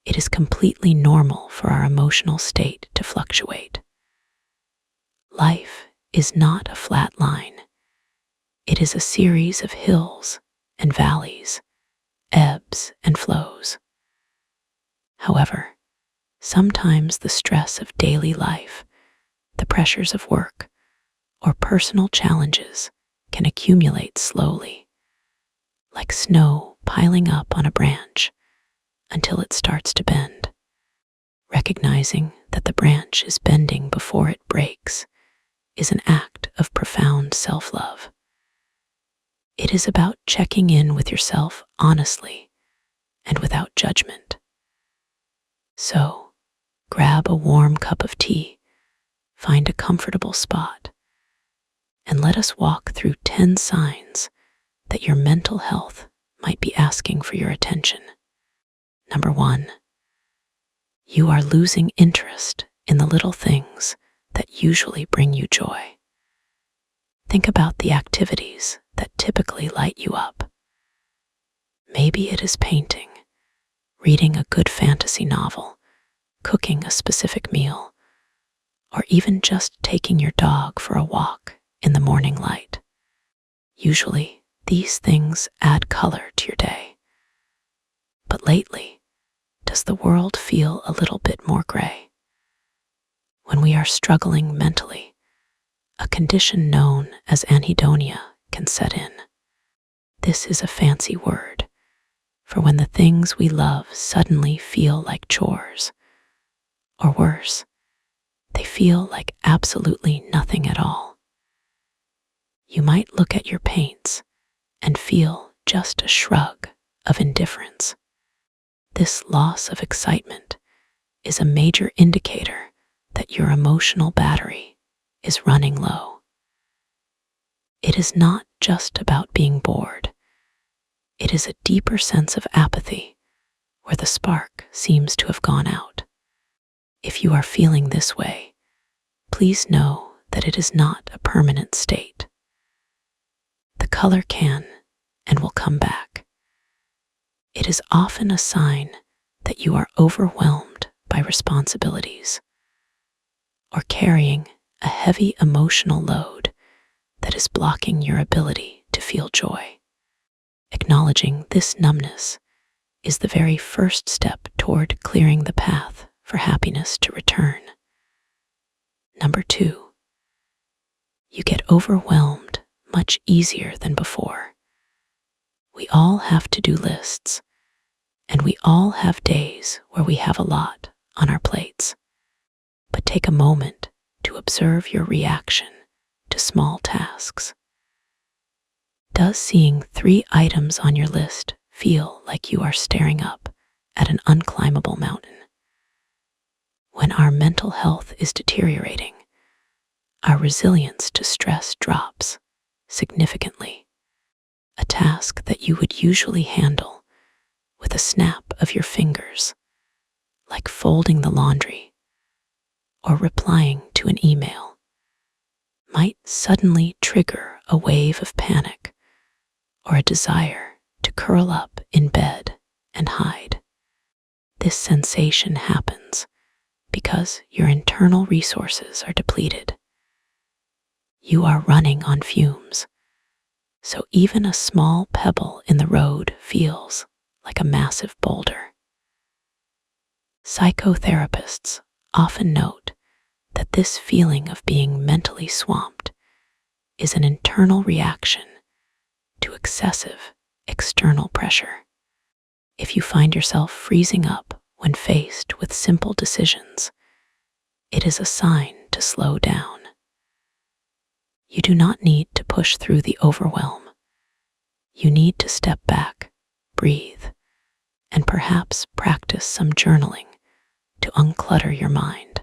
It is completely normal for our emotional state to fluctuate. Life is not a flat line. It is a series of hills and valleys, ebbs and flows. However, sometimes the stress of daily life, the pressures of work, or personal challenges can accumulate slowly, like snow piling up on a branch until it starts to bend. Recognizing that the branch is bending before it breaks is an act of profound self-love. It is about checking in with yourself honestly and without judgment. So, grab a warm cup of tea, find a comfortable spot, and let us walk through 10 signs that your mental health might be asking for your attention. Number 1, you are losing interest in the little things that usually bring you joy. Think about the activities that typically light you up. Maybe it is painting, reading a good fantasy novel, cooking a specific meal, or even just taking your dog for a walk in the morning light. Usually, these things add color to your day. But lately, does the world feel a little bit more gray? When we are struggling mentally, a condition known as anhedonia can set in. This is a fancy word for when the things we love suddenly feel like chores, or worse, they feel like absolutely nothing at all. You might look at your paints and feel just a shrug of indifference. This loss of excitement is a major indicator that your emotional battery is running low. It is not just about being bored. It is a deeper sense of apathy where the spark seems to have gone out. If you are feeling this way, please know that it is not a permanent state. The color can and will come back. It is often a sign that you are overwhelmed by responsibilities or carrying a heavy emotional load that is blocking your ability to feel joy. Acknowledging this numbness is the very first step toward clearing the path for happiness to return. Number 2, you get overwhelmed much easier than before. We all have to-do lists, and we all have days where we have a lot on our plates. But take a moment to observe your reaction to small tasks. Does seeing 3 items on your list feel like you are staring up at an unclimbable mountain? When our mental health is deteriorating, our resilience to stress drops significantly. A task that you would usually handle with a snap of your fingers, like folding the laundry or replying to an email, might suddenly trigger a wave of panic or a desire to curl up in bed and hide. This sensation happens because your internal resources are depleted. You are running on fumes, so even a small pebble in the road feels like a massive boulder. Psychotherapists often note that this feeling of being mentally swamped is an internal reaction to excessive external pressure. If you find yourself freezing up when faced with simple decisions, it is a sign to slow down. You do not need to push through the overwhelm. You need to step back, breathe, and perhaps practice some journaling to unclutter your mind.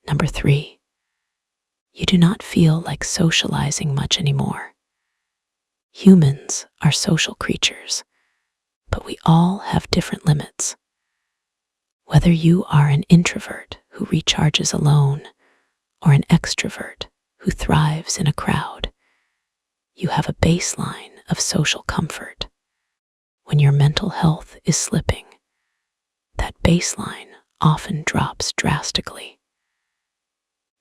Number 3, you do not feel like socializing much anymore. Humans are social creatures, but we all have different limits. Whether you are an introvert who recharges alone or an extrovert who thrives in a crowd, you have a baseline of social comfort. When your mental health is slipping, that baseline often drops drastically.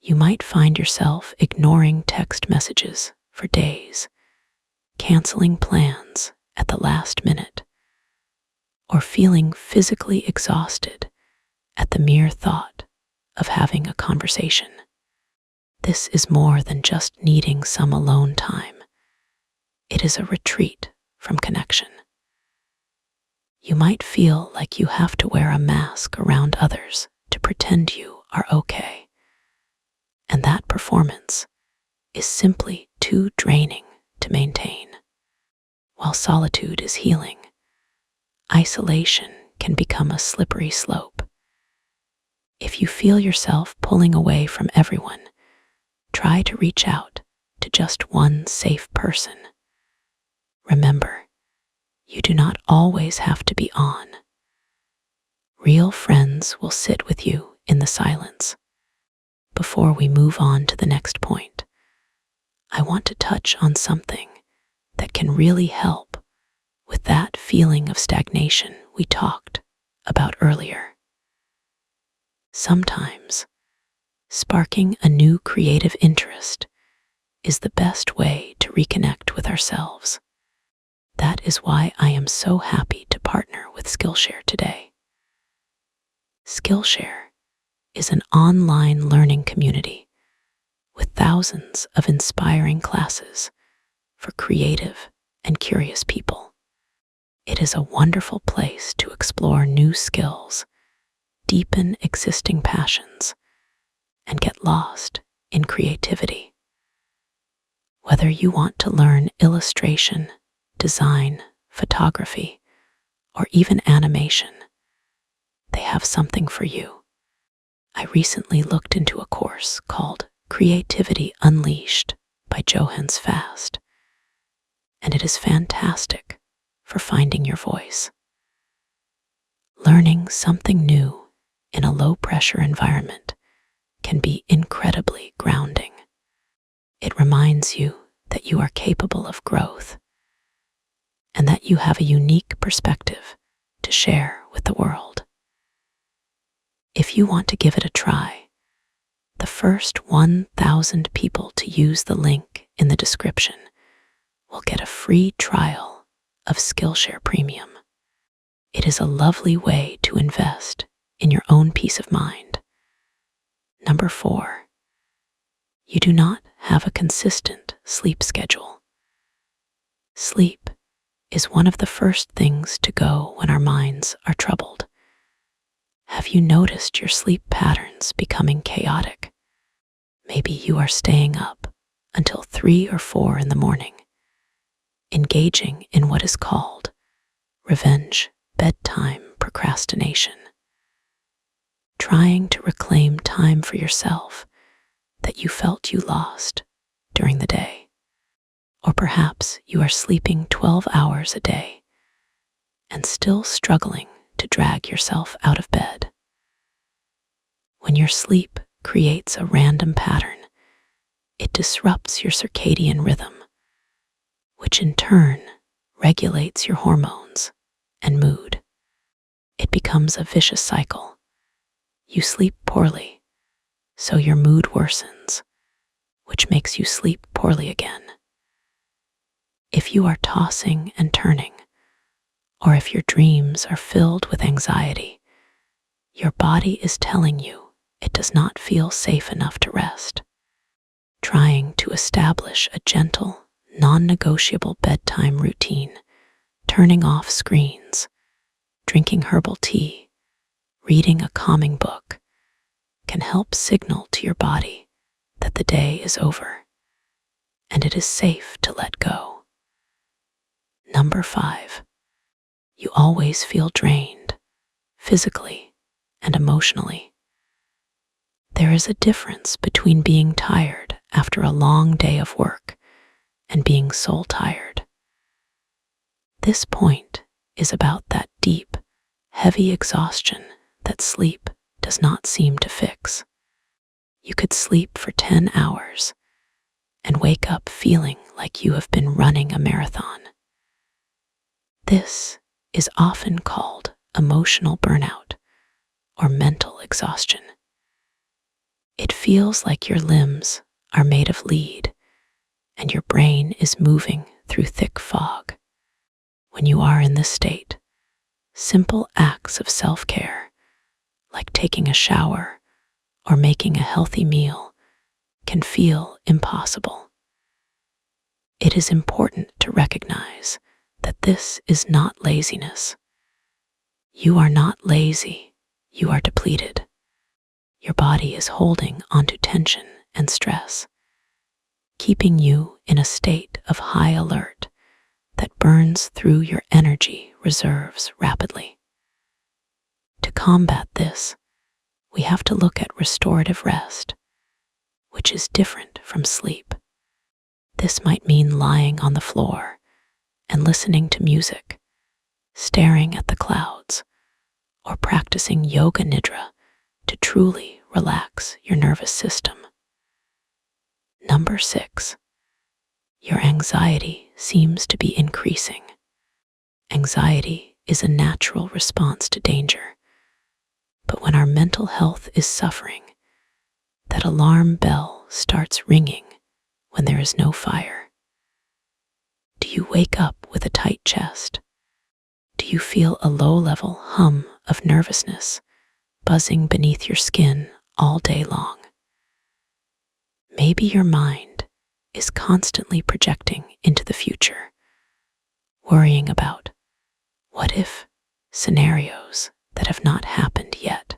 You might find yourself ignoring text messages for days, canceling plans at the last minute, or feeling physically exhausted at the mere thought of having a conversation. This is more than just needing some alone time. It is a retreat from connection. You might feel like you have to wear a mask around others to pretend you are okay. And that performance is simply too draining to maintain. While solitude is healing, isolation can become a slippery slope. If you feel yourself pulling away from everyone, try to reach out to just one safe person. Remember, you do not always have to be on. Real friends will sit with you in the silence. Before we move on to the next point, I want to touch on something that can really help with that feeling of stagnation we talked about earlier. Sometimes, sparking a new creative interest is the best way to reconnect with ourselves. That is why I am so happy to partner with Skillshare today. Skillshare is an online learning community with thousands of inspiring classes for creative and curious people. It is a wonderful place to explore new skills, deepen existing passions, and get lost in creativity. Whether you want to learn illustration, design, photography, or even animation, they have something for you. I recently looked into a course called Creativity Unleashed by Johannes Fast, and it is fantastic for finding your voice. Learning something new in a low-pressure environment can be incredibly grounding. It reminds you that you are capable of growth and that you have a unique perspective to share with the world. If you want to give it a try, the first 1,000 people to use the link in the description will get a free trial of Skillshare Premium. It is a lovely way to invest in your own peace of mind. Number 4, you do not have a consistent sleep schedule. Sleep is one of the first things to go when our minds are troubled. Have you noticed your sleep patterns becoming chaotic? Maybe you are staying up until 3 or 4 in the morning, engaging in what is called revenge bedtime procrastination, trying to reclaim time for yourself that you felt you lost during the day. Or perhaps you are sleeping 12 hours a day and still struggling to drag yourself out of bed. When your sleep creates a random pattern, it disrupts your circadian rhythm, which in turn regulates your hormones and mood. It becomes a vicious cycle. You sleep poorly, so your mood worsens, which makes you sleep poorly again. If you are tossing and turning, or if your dreams are filled with anxiety, your body is telling you it does not feel safe enough to rest. Trying to establish a gentle, non-negotiable bedtime routine, turning off screens, drinking herbal tea, reading a calming book, can help signal to your body that the day is over and it is safe to let go. Number 5, you always feel drained, physically and emotionally. There is a difference between being tired after a long day of work and being soul tired. This point is about that deep, heavy exhaustion that sleep does not seem to fix. You could sleep for 10 hours and wake up feeling like you have been running a marathon. This is often called emotional burnout, or mental exhaustion. It feels like your limbs are made of lead and your brain is moving through thick fog. When you are in this state, simple acts of self-care, like taking a shower or making a healthy meal, can feel impossible. It is important to recognize that this is not laziness. You are not lazy, you are depleted. Your body is holding onto tension and stress, keeping you in a state of high alert that burns through your energy reserves rapidly. To combat this, we have to look at restorative rest, which is different from sleep. This might mean lying on the floor and listening to music, staring at the clouds, or practicing yoga nidra to truly relax your nervous system. Number 6, your anxiety seems to be increasing. Anxiety is a natural response to danger, but when our mental health is suffering, that alarm bell starts ringing when there is no fire. Do you wake up with a tight chest? Do you feel a low-level hum of nervousness buzzing beneath your skin all day long? Maybe your mind is constantly projecting into the future, worrying about what if scenarios that have not happened yet.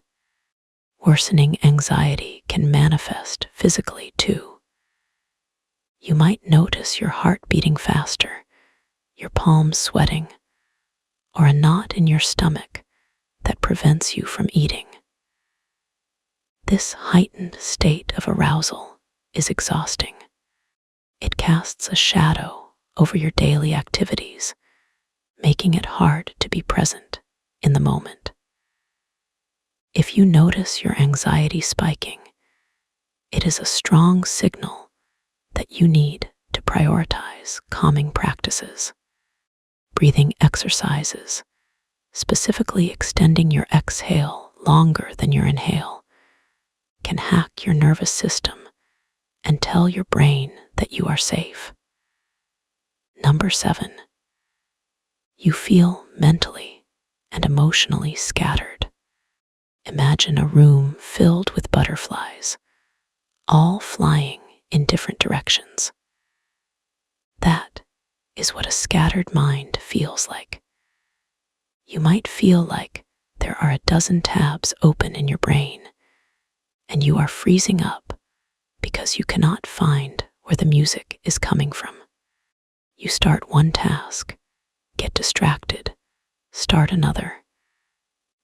Worsening anxiety can manifest physically too. You might notice your heart beating faster, your palms sweating, or a knot in your stomach that prevents you from eating. This heightened state of arousal is exhausting. It casts a shadow over your daily activities, making it hard to be present in the moment. If you notice your anxiety spiking, it is a strong signal that you need to prioritize calming practices. Breathing exercises, specifically extending your exhale longer than your inhale, can hack your nervous system and tell your brain that you are safe. Number 7, you feel mentally and emotionally scattered. Imagine a room filled with butterflies, all flying in different directions. That is what a scattered mind feels like. You might feel like there are a dozen tabs open in your brain, and you are freezing up because you cannot find where the music is coming from. You start one task, get distracted, start another,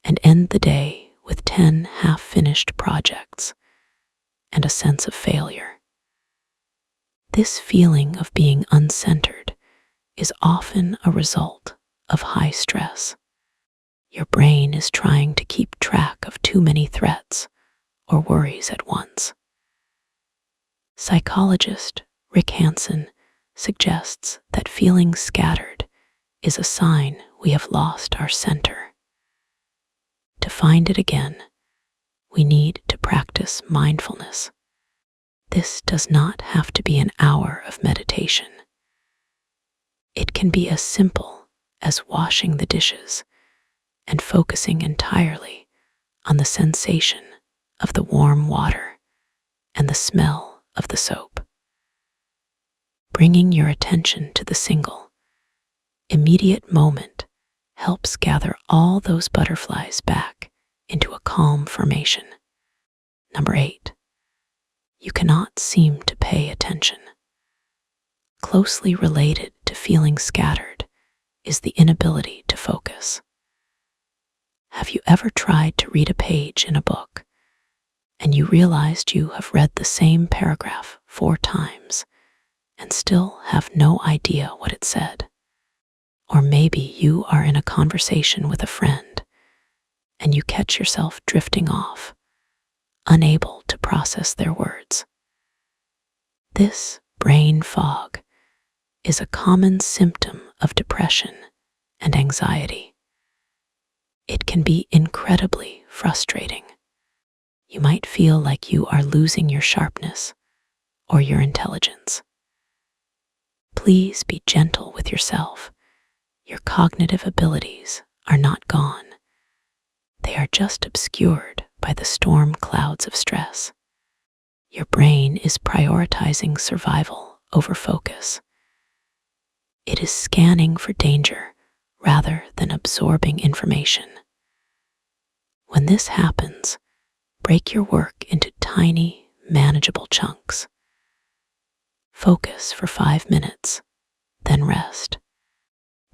and end the day with 10 half-finished projects and a sense of failure. This feeling of being uncentered is often a result of high stress. Your brain is trying to keep track of too many threats or worries at once. Psychologist Rick Hansen suggests that feeling scattered is a sign we have lost our center. To find it again, we need to practice mindfulness. This does not have to be an hour of meditation. It can be as simple as washing the dishes and focusing entirely on the sensation of the warm water and the smell of the soap. Bringing your attention to the single, immediate moment helps gather all those butterflies back into a calm formation. Number 8, you cannot seem to pay attention. Closely related to feeling scattered is the inability to focus. Have you ever tried to read a page in a book and you realized you have read the same paragraph 4 times and still have no idea what it said? Or maybe you are in a conversation with a friend and you catch yourself drifting off, unable to process their words. This brain fog is a common symptom of depression and anxiety. It can be incredibly frustrating. You might feel like you are losing your sharpness or your intelligence. Please be gentle with yourself. Your cognitive abilities are not gone. They are just obscured by the storm clouds of stress. Your brain is prioritizing survival over focus. It is scanning for danger rather than absorbing information. When this happens, break your work into tiny, manageable chunks. Focus for 5 minutes, then rest.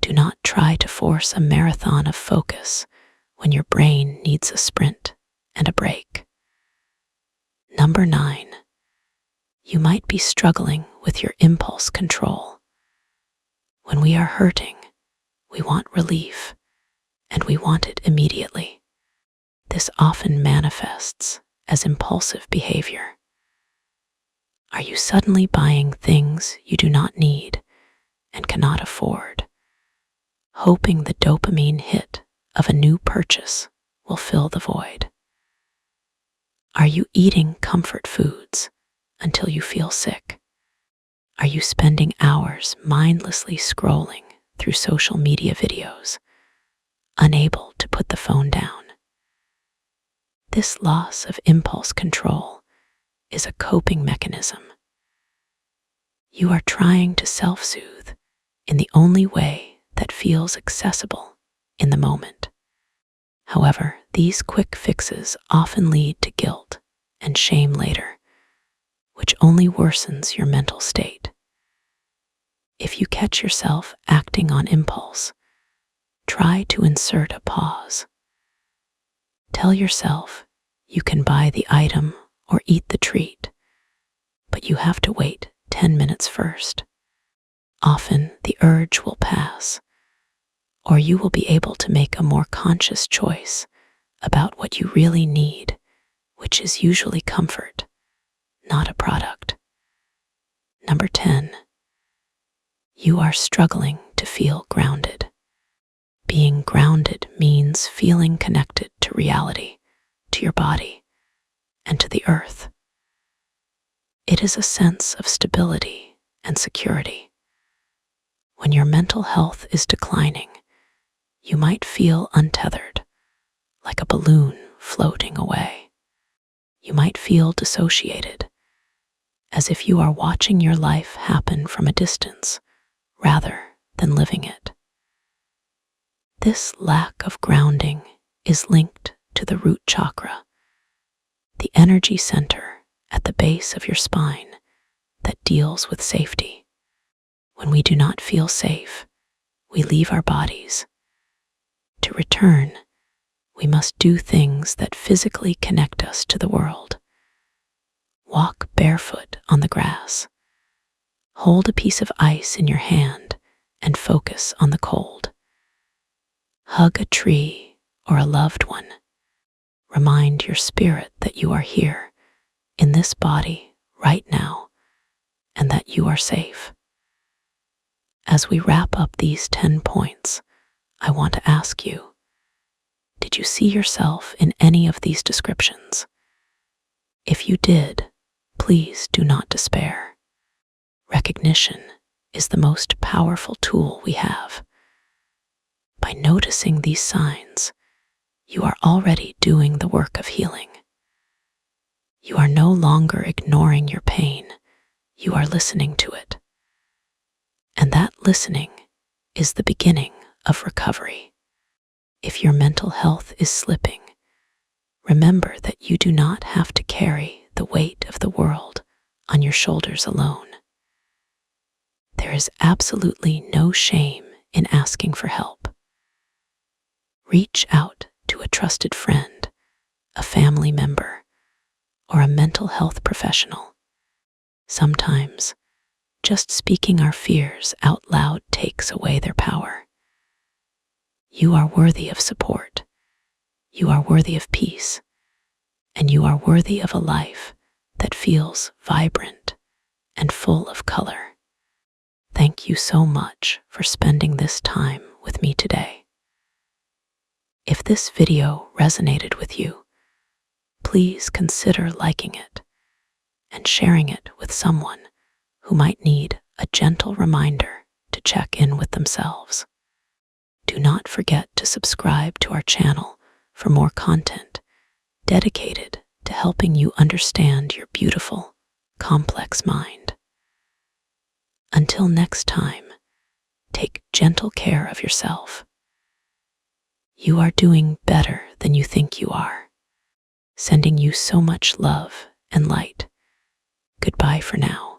Do not try to force a marathon of focus when your brain needs a sprint and a break. Number 9. You might be struggling with your impulse control. When we are hurting, we want relief, and we want it immediately. This often manifests as impulsive behavior. Are you suddenly buying things you do not need and cannot afford, hoping the dopamine hit of a new purchase will fill the void? Are you eating comfort foods until you feel sick? Are you spending hours mindlessly scrolling through social media videos, unable to put the phone down? This loss of impulse control is a coping mechanism. You are trying to self-soothe in the only way that feels accessible in the moment. However, these quick fixes often lead to guilt and shame later, which only worsens your mental state. If you catch yourself acting on impulse, try to insert a pause. Tell yourself you can buy the item or eat the treat, but you have to wait 10 minutes first. Often the urge will pass, or you will be able to make a more conscious choice about what you really need, which is usually comfort, not a product. Number 10. You are struggling to feel grounded. Being grounded means feeling connected to reality, to your body, and to the earth. It is a sense of stability and security. When your mental health is declining, you might feel untethered, like a balloon floating away. You might feel dissociated, as if you are watching your life happen from a distance rather than living it. This lack of grounding is linked to the root chakra, the energy center at the base of your spine that deals with safety. When we do not feel safe, we leave our bodies. To return, we must do things that physically connect us to the world. Walk barefoot on the grass. Hold a piece of ice in your hand and focus on the cold. Hug a tree or a loved one. Remind your spirit that you are here, in this body, right now, and that you are safe. As we wrap up these 10 points, I want to ask you, did you see yourself in any of these descriptions? If you did, please do not despair. Recognition is the most powerful tool we have. By noticing these signs, you are already doing the work of healing. You are no longer ignoring your pain, you are listening to it. And that listening is the beginning of recovery. If your mental health is slipping, remember that you do not have to carry the weight of the world on your shoulders alone. There is absolutely no shame in asking for help. Reach out to a trusted friend, a family member, or a mental health professional. Sometimes, just speaking our fears out loud takes away their power. You are worthy of support. You are worthy of peace. And you are worthy of a life that feels vibrant and full of color. Thank you so much for spending this time with me today. If this video resonated with you, please consider liking it and sharing it with someone who might need a gentle reminder to check in with themselves. Do not forget to subscribe to our channel for more content dedicated to helping you understand your beautiful, complex mind. Until next time, take gentle care of yourself. You are doing better than you think you are. Sending you so much love and light. Goodbye for now.